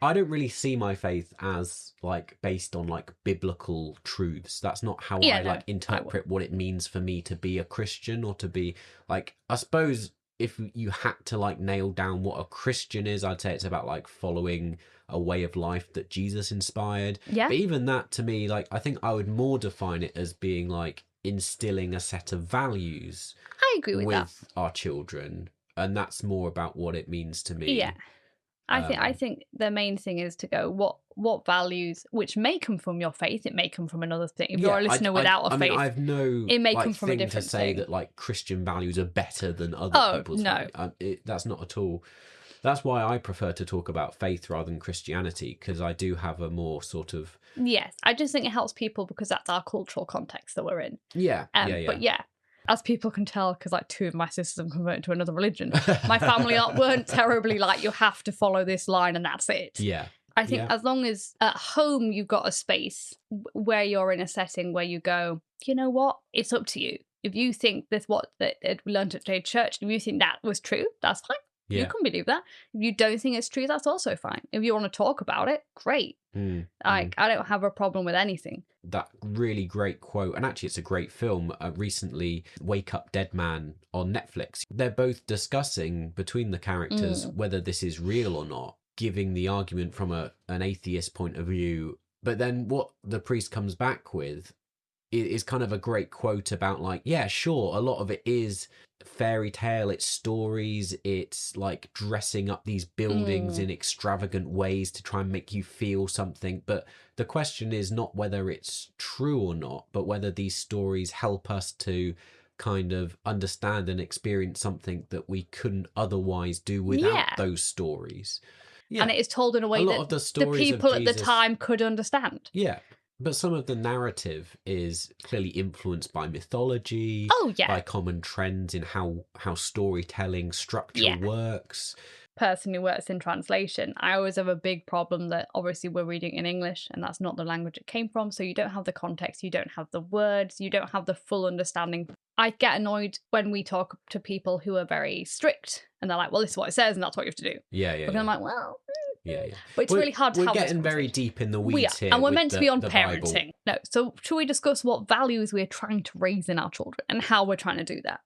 I don't really see my faith as like based on like biblical truths. That's not how Yeah, I no, like interpret what it means for me to be a Christian, or to be like, I suppose if you had to like nail down what a Christian is, I'd say it's about like following a way of life that Jesus inspired. Yeah. But even that, to me, like, I think I would more define it as being like instilling a set of values I agree with that. with our children, and that's more about what it means to me. Yeah. I think the main thing is to go what values, which may come from your faith, it may come from another thing. If you're a listener without a faith, mean, I have no it may like come from a thing to different say thing. that like Christian values are better than other people's no. values. That's not at all. That's why I prefer to talk about faith rather than Christianity, because I do have a more sort of Yes, I just think it helps people because that's our cultural context that we're in. But yeah, as people can tell, because like 2 of my sisters have converted to another religion, my family weren't terribly like, you have to follow this line and that's it. Yeah. I think as long as at home you've got a space where you're in a setting where you go, you know what, it's up to you. If you think this what that we learned at church, if you think that was true, that's fine. Yeah. You can believe that. If you don't think it's true, that's also fine. If you want to talk about it, great. I don't have a problem with anything. That really great quote, and actually it's a great film, recently, Wake Up Dead Man on Netflix. They're both discussing between the characters whether this is real or not, giving the argument from an atheist point of view. But then what the priest comes back with is kind of a great quote about like, yeah, sure, a lot of it is fairy tale, it's stories, it's like dressing up these buildings in extravagant ways to try and make you feel something. But the question is not whether it's true or not, but whether these stories help us to kind of understand and experience something that we couldn't otherwise do without those stories. Yeah. And it is told in a way that the people at the time could understand. Yeah. But some of the narrative is clearly influenced by mythology, by common trends in how storytelling structure works. Personally works in translation. I always have a big problem that obviously we're reading in English and that's not the language it came from, so you don't have the context, you don't have the words, you don't have the full understanding. I get annoyed when we talk to people who are very strict and they're like, well, this is what it says and that's what you have to do. But I'm like, well... Yeah. But it's really hard to have. We're getting very deep in the weeds here. And we're meant to be on parenting. Bible. No, so should we discuss what values we're trying to raise in our children and how we're trying to do that?